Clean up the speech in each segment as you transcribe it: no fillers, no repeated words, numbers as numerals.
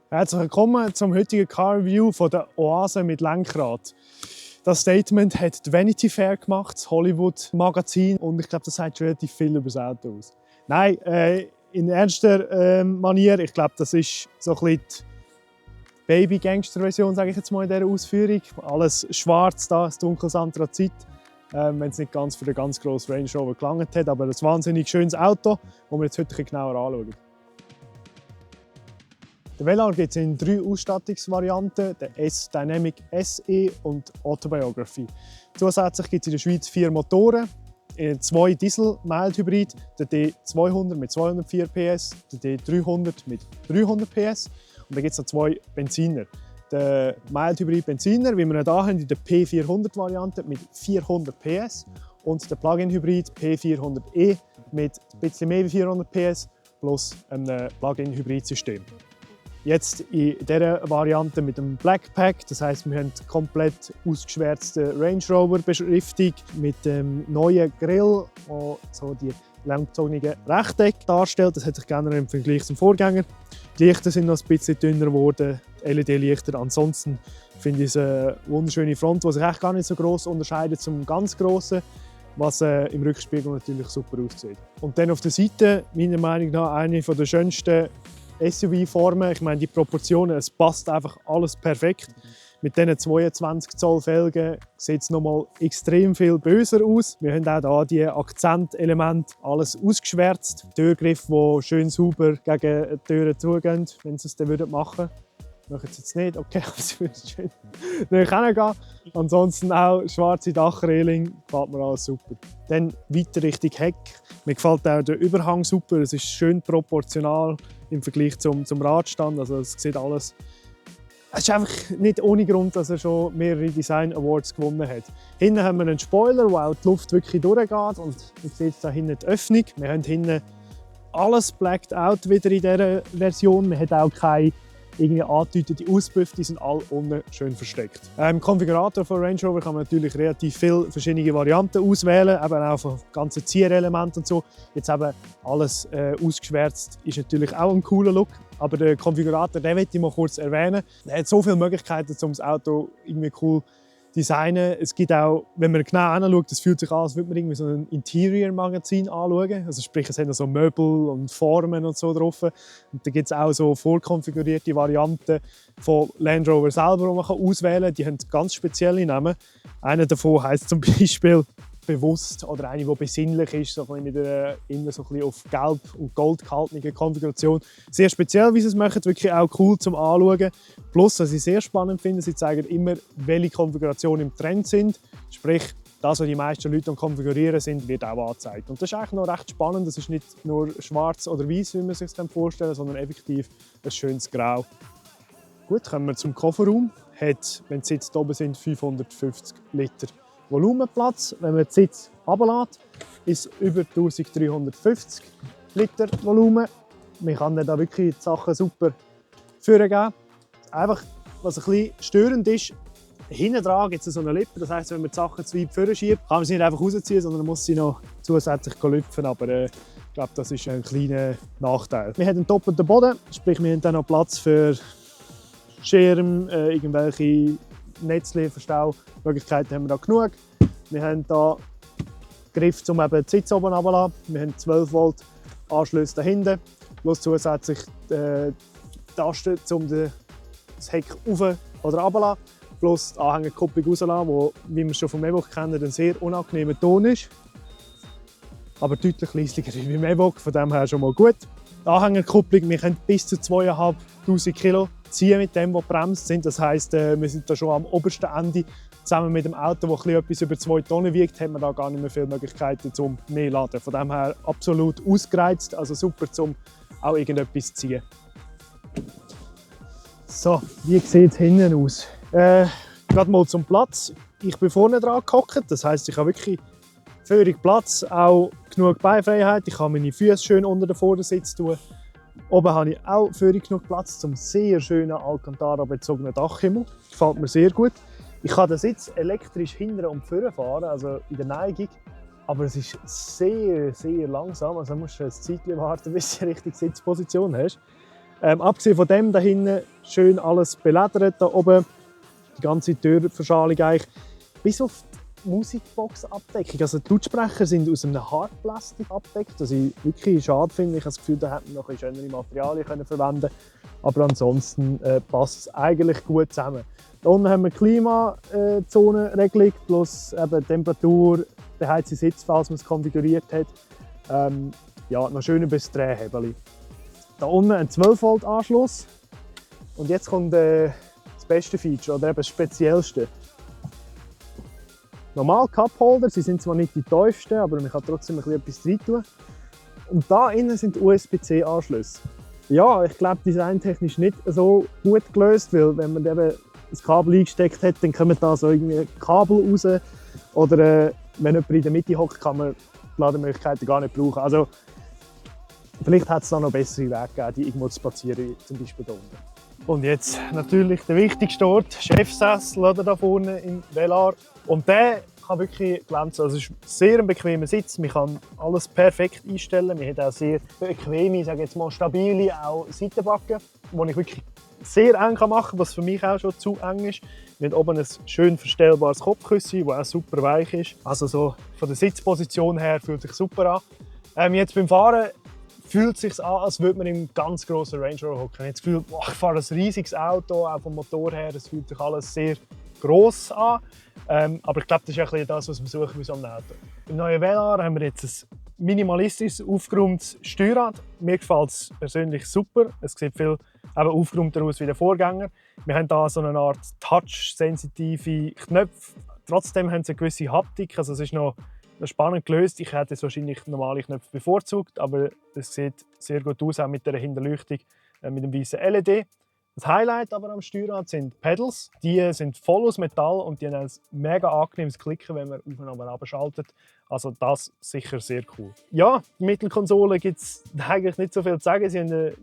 Herzlich willkommen zum heutigen Car Review von der Oase mit Lenkrad. Das Statement hat die Vanity Fair gemacht, das Hollywood Magazin, und ich glaube, das sagt relativ viel über das Auto aus. Nein, in ernster Manier, ich glaube, das ist so ein bisschen die Baby-Gangster-Version, sage ich jetzt mal in dieser Ausführung. Alles schwarz, da, ein dunkles Anthrazit, wenn es nicht ganz für den ganz grossen Range Rover gelangt hat, aber ein wahnsinnig schönes Auto, das wir jetzt heute ein bisschen genauer anschauen. Den Velar gibt es in 3 Ausstattungsvarianten, der S-Dynamic SE und Autobiography. Zusätzlich gibt es in der Schweiz 4 Motoren, 2 Diesel-Mild-Hybrid, der D200 mit 204 PS, der D300 mit 300 PS und dann gibt es noch 2 Benziner. Der Mild-Hybrid-Benziner, wie wir ihn hier haben, in der P400-Variante mit 400 PS und der Plug-in-Hybrid P400e mit ein bisschen mehr als 400 PS plus einem Plug-in-Hybrid-System. Jetzt in dieser Variante mit dem Blackpack, das heisst, wir haben komplett ausgeschwärzte Range Rover Beschriftung mit dem neuen Grill, der so die langgezogenen Rechteck darstellt. Das hat sich geändert im Vergleich zum Vorgänger. Die Lichter sind noch ein bisschen dünner geworden, die LED-Lichter. Ansonsten finde ich es eine wunderschöne Front, die sich echt gar nicht so gross unterscheidet zum ganz grossen, was im Rückspiegel natürlich super aussieht. Und dann auf der Seite, meiner Meinung nach, eine der schönsten SUV-Formen. Ich meine, die Proportionen, es passt einfach alles perfekt. Mit diesen 22 Zoll Felgen sieht es nochmal extrem viel böser aus. Wir haben auch hier die Akzentelemente, alles ausgeschwärzt. Türgriffe, die schön sauber gegen die Türen zugehen, wenn sie es dann machen würden. Machen sie jetzt nicht, okay, aber sie würden schön hingehen. Ansonsten auch schwarze Dachreling, gefällt mir alles super. Dann weiter Richtung Heck. Mir gefällt auch der Überhang super, es ist schön proportional im Vergleich zum Radstand. Also es sieht alles. Es ist einfach nicht ohne Grund, dass er schon mehrere Design Awards gewonnen hat. Hinten haben wir einen Spoiler, wo auch die Luft wirklich durchgeht, und man sieht da hinten die Öffnung. Wir haben hinten alles blacked out wieder in dieser Version. Man hat auch keine irgendwie angedeutete Auspuffe, die sind alle unten schön versteckt. Im Konfigurator von Range Rover kann man natürlich relativ viele verschiedene Varianten auswählen, eben auch von ganzen Zierelementen und so. Jetzt eben alles ausgeschwärzt ist natürlich auch ein cooler Look, aber den Konfigurator, den möchte ich mal kurz erwähnen. Er hat so viele Möglichkeiten, um das Auto irgendwie cool zu designen. Es gibt auch, wenn man genau hinschaut, es fühlt sich an, als würde man irgendwie so ein Interior-Magazin anschauen. Also sprich, es haben so Möbel und Formen und so drauf. Und da gibt es auch so vorkonfigurierte Varianten von Land Rover selber, die man auswählen kann. Die haben ganz spezielle Namen. Einer davon heisst zum Beispiel bewusst oder eine, die besinnlich ist, so mit einer innen so ein bisschen auf Gelb und Gold gehaltene Konfiguration. Sehr speziell, wie sie es machen, wirklich auch cool zum Anschauen. Plus, was ich sehr spannend finde, sie zeigen immer, welche Konfigurationen im Trend sind. Sprich, das, was die meisten Leute konfigurieren sind, wird auch angezeigt. Und das ist eigentlich noch recht spannend. Das ist nicht nur schwarz oder weiß, wie man sich das vorstellen, sondern effektiv ein schönes Grau. Gut, kommen wir zum Kofferraum. Hat, wenn die Sitze oben sind, 550 Liter Volumenplatz. Wenn man den Sitz runterlässt, ist über 1350 Liter Volumen. Man kann da wirklich die Sachen super vorgeben. Einfach, was ein bisschen störend ist, hinten dran gibt es so eine Lippe. Das heisst, wenn man die Sachen zu weit vorschiebt, kann man sie nicht einfach rausziehen, sondern man muss sie noch zusätzlich lüpfen. Aber ich glaube, das ist ein kleiner Nachteil. Wir haben einen doppelten Boden, sprich wir haben dann noch Platz für Schirm, irgendwelche Netzle, Verstaumöglichkeiten haben wir da genug. Wir haben hier Griff, um eben die Sitze oben runterzulassen. Wir haben 12 Volt Anschlüsse da hinten. Plus zusätzlich Tasten, um das Heck rauf oder runterzulassen. Plus die Anhängerkupplung rauszulassen, die, wie wir schon vom Evoque kennen, ein sehr unangenehmer Ton ist. Aber deutlich leislicher wie beim Evoque, von dem her schon mal gut. Die Anhängerkupplung, wir können bis zu 2500 Kilo ziehen mit dem, was bremst sind. Das heisst, wir sind da schon am obersten Ende. Zusammen mit dem Auto, das etwas über 2 Tonnen wiegt, haben wir da gar nicht mehr viele Möglichkeiten zum mehr zu laden. Von dem her absolut ausgereizt, also super, um auch irgendetwas zu ziehen. So, wie sieht es hinten aus? Gerade mal zum Platz. Ich bin vorne dran gehockt, das heisst, ich habe wirklich völlig Platz, auch genug Beinfreiheit. Ich kann meine Füße schön unter den Vordersitz tun. Oben habe ich auch völlig genug Platz zum sehr schönen Alcantara-bezogenen Dachhimmel. Gefällt mir sehr gut. Ich kann den Sitz elektrisch hinten und vorne fahren, also in der Neigung. Aber es ist sehr, sehr langsam. Also musst du ein Zeitchen warten, bis du die richtige Sitzposition hast. Abgesehen von dem, da hinten schön alles beledert, da oben die ganze Türverschalung eigentlich, bis auf die Musikbox-Abdeckung. Also die Lautsprecher sind aus einem Hartplastik abgedeckt, was ich wirklich schade finde. Ich habe das Gefühl, da hätten wir noch schönere Materialien verwenden können. Aber ansonsten passt es eigentlich gut zusammen. Hier unten haben wir Klimazone-Regelung plus eben Temperatur, der heiße Sitz, falls man es konfiguriert hat. Ja, noch schön über das Drehhebel. Da unten ein 12-Volt-Anschluss. Und jetzt kommt das beste Feature, oder eben das speziellste. Normal Cupholder, sie sind zwar nicht die tiefsten, aber man kann trotzdem etwas rein tun. Und da innen sind USB-C-Anschlüsse. Ja, ich glaube, designtechnisch nicht so gut gelöst, weil wenn man eben das Kabel eingesteckt hat, dann kommen da so irgendwie Kabel raus. Oder wenn jemand in der Mitte hockt, kann man die Lademöglichkeiten gar nicht brauchen. Also, vielleicht hat es da noch bessere Wege gegeben, die irgendwo zu platzieren, zum Beispiel hier unten. Und jetzt natürlich der wichtigste Ort, Chefsessel oder da vorne im Velar. Und der kann wirklich glänzen. Also es ist ein sehr bequemer Sitz. Man kann alles perfekt einstellen. Man hat auch sehr bequeme, sage jetzt mal stabile auch Seitenbacken, die ich wirklich sehr eng machen kann, was für mich auch schon zu eng ist. Wir haben oben ein schön verstellbares Kopfkissen, das auch super weich ist. Also so von der Sitzposition her fühlt sich super an. Jetzt beim Fahren fühlt es sich an, als würde man im ganz grossen Range Rover hocken. Ich habe das Gefühl, ich fahre ein riesiges Auto, auch vom Motor her. Es fühlt sich alles sehr gross an. Aber ich glaube, das ist ein bisschen das, was wir suchen bei so einem Auto. Im neuen Velar haben wir jetzt ein minimalistisches, aufgeräumtes Steuerrad. Mir gefällt es persönlich super. Es sieht viel aufgeräumter aus wie der Vorgänger. Wir haben hier so eine Art touch-sensitive Knöpfe. Trotzdem haben sie eine gewisse Haptik. Also es ist noch spannend gelöst. Ich hätte jetzt wahrscheinlich normale Knöpfe bevorzugt, aber es sieht sehr gut aus, auch mit der Hinterleuchtung, mit dem weißen LED. Das Highlight aber am Steuerrad sind Pedals. Die sind voll aus Metall und die haben ein mega angenehmes Klicken, wenn man aufeinander abschaltet. Also das sicher sehr cool. Ja, die Mittelkonsole gibt es eigentlich nicht so viel zu sagen. Sie haben eine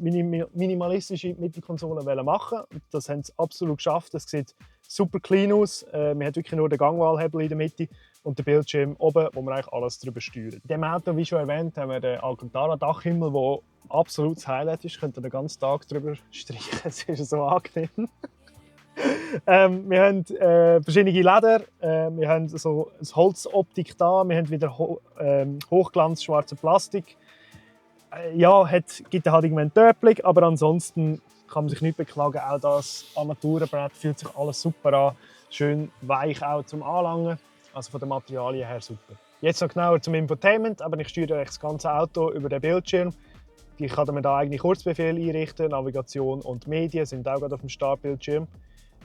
minimalistische Mittelkonsole machen. Das haben sie absolut geschafft. Es sieht super clean aus. Man hat wirklich nur den Gangwahlhebel in der Mitte und den Bildschirm oben, wo man eigentlich alles darüber steuert. In diesem Auto, wie schon erwähnt, haben wir den Alcantara-Dachhimmel, der absolutes Highlight ist. Könnt ihr den ganzen Tag drüber streichen. Es ist so angenehm. Wir haben verschiedene Leder. Wir haben so eine Holzoptik da. Wir haben wieder Hochglanz schwarze Plastik. Ja, gibt halt irgendwann Töpfung, aber ansonsten kann man sich nicht beklagen. Auch das Armaturenbrett fühlt sich alles super an. Schön weich auch zum Anlangen. Also von den Materialien her super. Jetzt noch genauer zum Infotainment, aber ich steuere das ganze Auto über den Bildschirm. Ich kann mir da eigene Kurzbefehle einrichten, Navigation und Medien sind auch gerade auf dem Startbildschirm.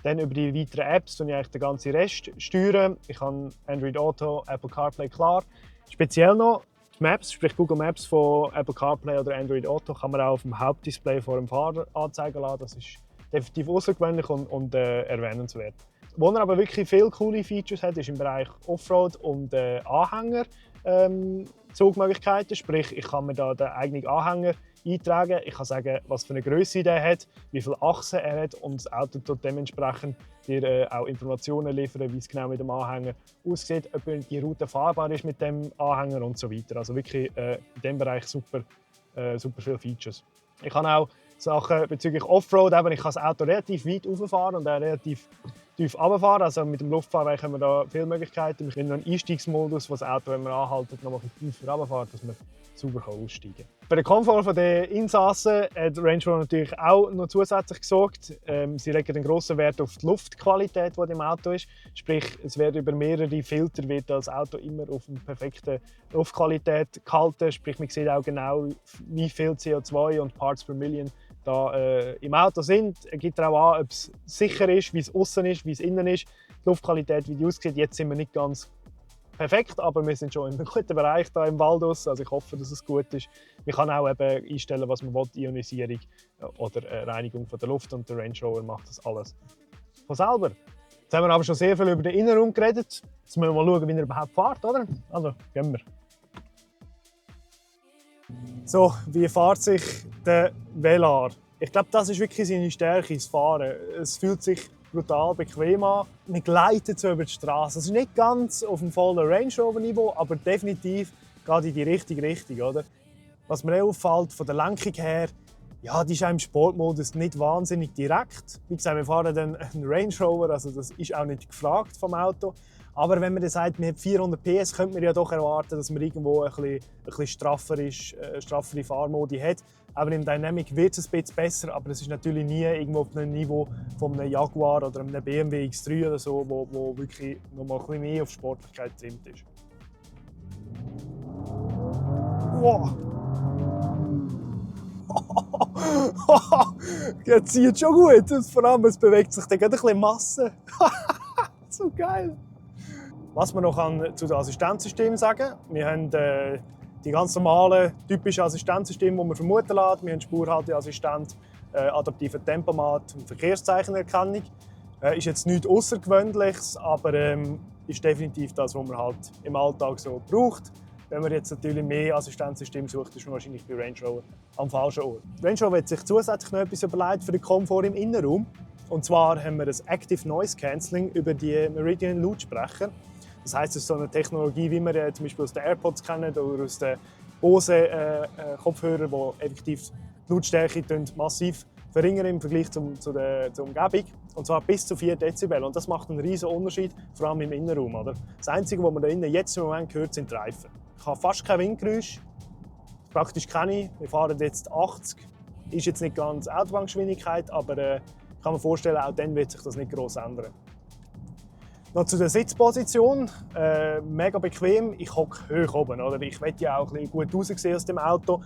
Dann über die weiteren Apps steuere ich den ganzen Rest. Ich kann Android Auto, Apple CarPlay klar. Speziell noch die Maps, sprich Google Maps von Apple CarPlay oder Android Auto, kann man auch auf dem Hauptdisplay vor dem Fahrer anzeigen lassen. Das ist definitiv außergewöhnlich und erwähnenswert. Wo er aber wirklich viele coole Features hat, ist im Bereich Offroad und Anhänger. Zugmöglichkeiten, sprich ich kann mir da den eigenen Anhänger eintragen, ich kann sagen, was für eine Größe der hat, wie viele Achsen er hat und das Auto tut dementsprechend dir auch Informationen liefern, wie es genau mit dem Anhänger aussieht, ob die Route fahrbar ist mit dem Anhänger und so weiter. Also wirklich in diesem Bereich super viele Features. Ich kann auch Sachen bezüglich Offroad, ich kann das Auto relativ weit rauffahren und auch relativ tief runterfahren. Also mit dem Luftfahrwerk haben wir da viele Möglichkeiten. Wir haben noch einen Einstiegsmodus, wo das Auto, wenn wir anhalten, noch ein bisschen tiefer runterfährt, dass wir sauber aussteigen kann. Für den Komfort der Insassen hat Range Rover natürlich auch noch zusätzlich gesorgt. Sie legen einen grossen Wert auf die Luftqualität, die im Auto ist. Sprich, es wird über mehrere Filter wird das Auto immer auf eine perfekte Luftqualität gehalten. Sprich, man sieht auch genau, wie viel CO2 und Parts per Million da im Auto sind. Er gibt auch an, ob es sicher ist, wie es außen ist, wie es innen ist. Die Luftqualität, wie die aussieht. Jetzt sind wir nicht ganz perfekt, aber wir sind schon in einem guten Bereich hier im Waldus. Also ich hoffe, dass es gut ist. Man kann auch eben einstellen, was man will, Ionisierung oder Reinigung von der Luft, und der Range Rover macht das alles von selber. Jetzt haben wir aber schon sehr viel über den Innenraum geredet. Jetzt müssen wir mal schauen, wie er überhaupt fährt, oder? Also, gehen wir. So, wie fährt sich der Velar? Ich glaube, das ist wirklich seine Stärke, das Fahren. Es fühlt sich brutal bequem an. Man gleitet so über die Straße. Es ist nicht ganz auf dem vollen Range Rover Niveau, aber definitiv geht in die richtige Richtung, oder? Was mir auch auffällt, von der Lenkung her, Ja, die ist auch im Sportmodus nicht wahnsinnig direkt. Wie gesagt, wir fahren dann einen Range Rover, also das ist auch nicht gefragt vom Auto. Aber wenn man dann sagt, man hat 400 PS, könnte man ja doch erwarten, dass man irgendwo ein bisschen straffere Fahrmodi hat. Aber im Dynamic wird es ein bisschen besser, aber es ist natürlich nie irgendwo auf einem Niveau von einem Jaguar oder einem BMW X3 oder so, wo wirklich noch mal ein bisschen mehr auf Sportlichkeit getrimmt ist. Wow! Das zieht schon gut. Vor allem, es bewegt sich dann ein bisschen Masse. So geil. Was man noch zu den Assistenzsystemen sagen kann, wir haben die ganz normalen, typischen Assistenzsysteme, die man vermuten lässt. Wir haben Spurhalteassistent, adaptiven Tempomat und Verkehrszeichenerkennung. Ist jetzt nichts Außergewöhnliches, aber ist definitiv das, was man halt im Alltag so braucht. Wenn man jetzt natürlich mehr Assistenzsysteme sucht, ist man wahrscheinlich bei Range Rover am falschen Ort. Range Rover hat sich zusätzlich noch etwas überlegt für den Komfort im Innenraum. Und zwar haben wir das Active Noise Cancelling über die Meridian Lautsprecher. Das heisst, es ist so eine Technologie, wie wir zum Beispiel aus den AirPods kennen oder aus den Bose Kopfhörern, die effektiv die Lautstärke massiv verringern im Vergleich zur Umgebung. Und zwar bis zu 4 Dezibel. Und das macht einen riesen Unterschied, vor allem im Innenraum. Oder? Das Einzige, was man da innen jetzt im Moment hört, sind die Reifen. Ich habe fast kein Windgeräusch, praktisch keine. Wir fahren jetzt 80. Ist jetzt nicht ganz Autobahngeschwindigkeit, aber ich kann mir vorstellen, auch dann wird sich das nicht gross ändern. Noch zu der Sitzposition. Mega bequem. Ich hocke hoch oben. Oder? Ich will ja auch ein bisschen gut raussehen aus dem Auto.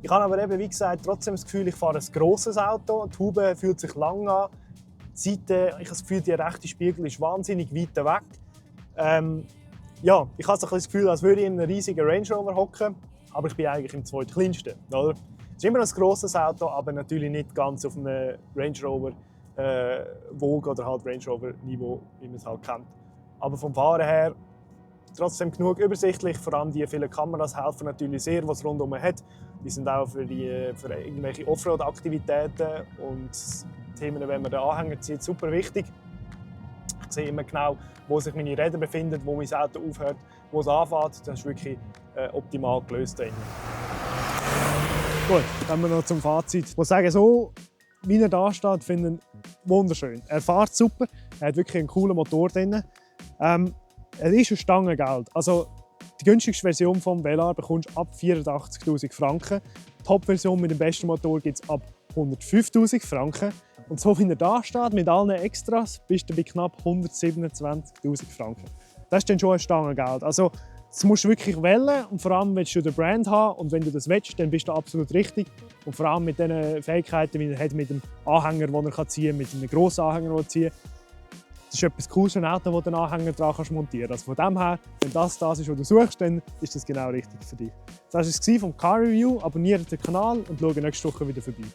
Ich habe aber eben, wie gesagt, trotzdem das Gefühl, ich fahre ein grosses Auto. Die Haube fühlt sich lang an. Die Seite, ich habe das Gefühl, der rechte Spiegel ist wahnsinnig weit weg. Ja, ich habe das Gefühl, als würde ich in einem riesigen Range Rover hocken, aber ich bin eigentlich im zweitkleinsten. Oder? Es ist immer ein grosses Auto, aber natürlich nicht ganz auf einem Range Rover Vogue oder halt Range Rover Niveau, wie man es halt kennt. Aber vom Fahren her trotzdem genug übersichtlich. Vor allem die vielen Kameras helfen natürlich sehr, was rundum hat. Die sind auch für irgendwelche Offroad-Aktivitäten und Themen, wenn man den Anhänger zieht, super wichtig. Ich sehe immer genau, wo sich meine Räder befinden, wo mein Auto aufhört, wo es anfängt. Das ist wirklich optimal gelöst. Gut, kommen wir noch zum Fazit. Ich muss sagen, so wie er da steht, finde ich wunderschön. Er fährt super, er hat wirklich einen coolen Motor drin. Er ist eine Stange Geld. Also, die günstigste Version des Velar bekommst du ab 84'000 Franken. Die Top-Version mit dem besten Motor gibt es ab 105'000 Franken. Und so wie er da steht, mit allen Extras, bist du bei knapp 127'000 Franken. Das ist dann schon eine Stange Geld. Also, das musst du wirklich wählen und vor allem willst du den Brand haben. Und wenn du das willst, dann bist du absolut richtig. Und vor allem mit den Fähigkeiten, die er hat, mit dem Anhänger, den er ziehen kann, mit einem grossen Anhänger, den er ziehen kann. Das ist etwas Cooles, ein Auto, wo du den Anhänger dran montieren kannst. Also von dem her, wenn das ist, was du suchst, dann ist das genau richtig für dich. Das war es vom Car Review. Abonniere den Kanal und schau nächste Woche wieder vorbei.